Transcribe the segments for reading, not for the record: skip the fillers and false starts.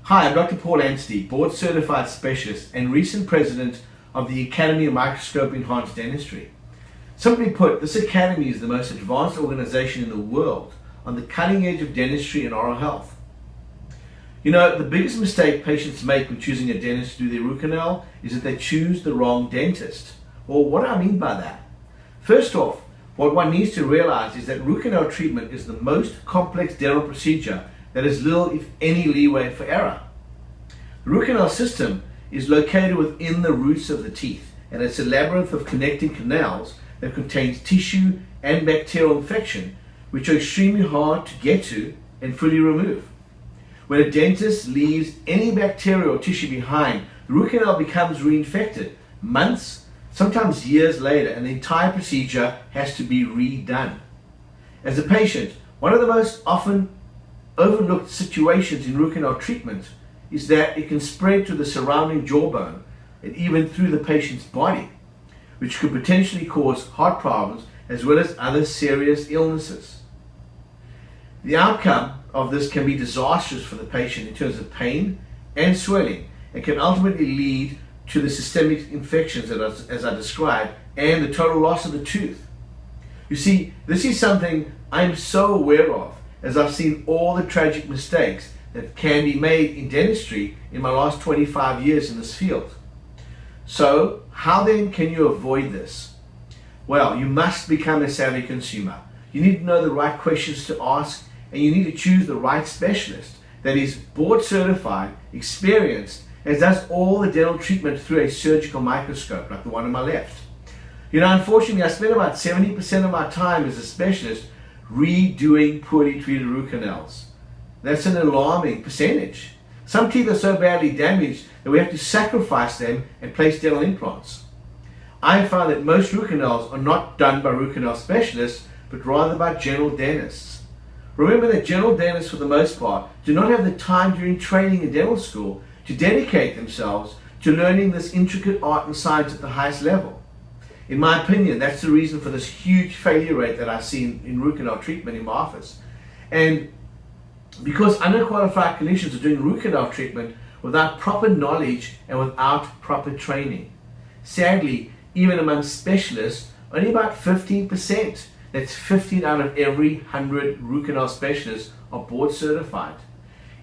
Hi, I'm Dr. Paul Anstey, board certified specialist and recent president of the Academy of Microscope Enhanced Dentistry. Simply put, this academy is the most advanced organization in the world on the cutting edge of dentistry and oral health. You know, the biggest mistake patients make when choosing a dentist to do their root canal is that they choose the wrong dentist. Well, what do I mean by that? First off, what one needs to realize is that root canal treatment is the most complex dental procedure that has little, if any, leeway for error. The root canal system is located within the roots of the teeth, and it's a labyrinth of connecting canals that contains tissue and bacterial infection, which are extremely hard to get to and fully remove. When a dentist leaves any bacteria or tissue behind, the root canal becomes reinfected months, sometimes years later, and the entire procedure has to be redone. As a patient, one of the most often overlooked situations in root canal treatment is that it can spread to the surrounding jawbone and even through the patient's body, which could potentially cause heart problems as well as other serious illnesses. The outcome of this can be disastrous for the patient in terms of pain and swelling, and can ultimately lead to the systemic infections as I described, and the total loss of the tooth. You see, this is something I'm so aware of, as I've seen all the tragic mistakes that can be made in dentistry in my last 25 years in this field. So, how then can you avoid this? Well, you must become a savvy consumer. You need to know the right questions to ask, and you need to choose the right specialist that is board certified, experienced, and does all the dental treatment through a surgical microscope like the one on my left. You know, unfortunately, I spend about 70% of my time as a specialist redoing poorly treated root canals. That's an alarming percentage. Some teeth are so badly damaged that we have to sacrifice them and place dental implants. I have found that most root canals are not done by root canal specialists, but rather by general dentists. Remember that general dentists, for the most part, do not have the time during training in dental school to dedicate themselves to learning this intricate art and science at the highest level. In my opinion, that's the reason for this huge failure rate that I see in root canal treatment in my office. And because underqualified clinicians are doing root canal treatment without proper knowledge and without proper training. Sadly, even among specialists, only about 15%, that's 15 out of every 100 root canal specialists, are board certified.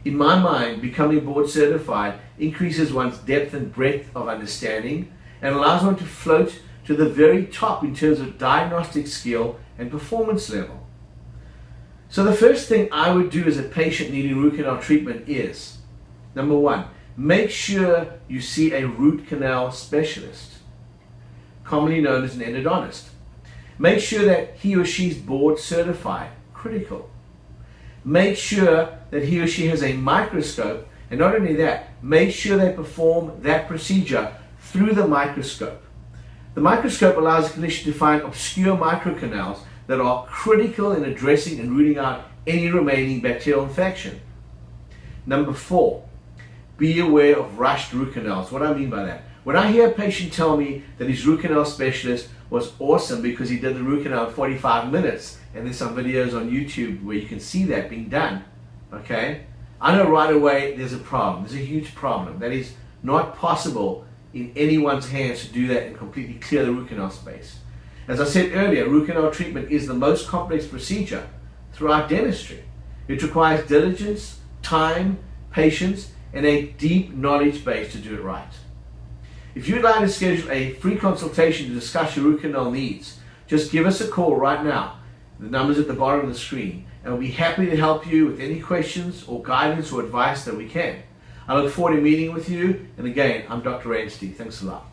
In my mind, becoming board certified increases one's depth and breadth of understanding and allows one to float to the very top in terms of diagnostic skill and performance level. So the first thing I would do as a patient needing root canal treatment is, number one, make sure you see a root canal specialist, commonly known as an endodontist. Make sure that he or she is board certified, critical. Make sure that he or she has a microscope, and not only that, make sure they perform that procedure through the microscope. The microscope allows a clinician to find obscure microcanals that are critical in addressing and rooting out any remaining bacterial infection. Number four, be aware of rushed root canals. What do I mean by that? When I hear a patient tell me that his root canal specialist was awesome because he did the root canal in 45 minutes, and there's some videos on YouTube where you can see that being done, okay? I know right away there's a problem. There's a huge problem. That is not possible in anyone's hands to do that and completely clear the root canal space. As I said earlier, root canal treatment is the most complex procedure throughout dentistry. It requires diligence, time, patience, and a deep knowledge base to do it right. If you'd like to schedule a free consultation to discuss your root canal needs, just give us a call right now. The number's at the bottom of the screen, and we'll be happy to help you with any questions or guidance or advice that we can. I look forward to meeting with you, and again, I'm Dr. Anstey. Thanks a lot.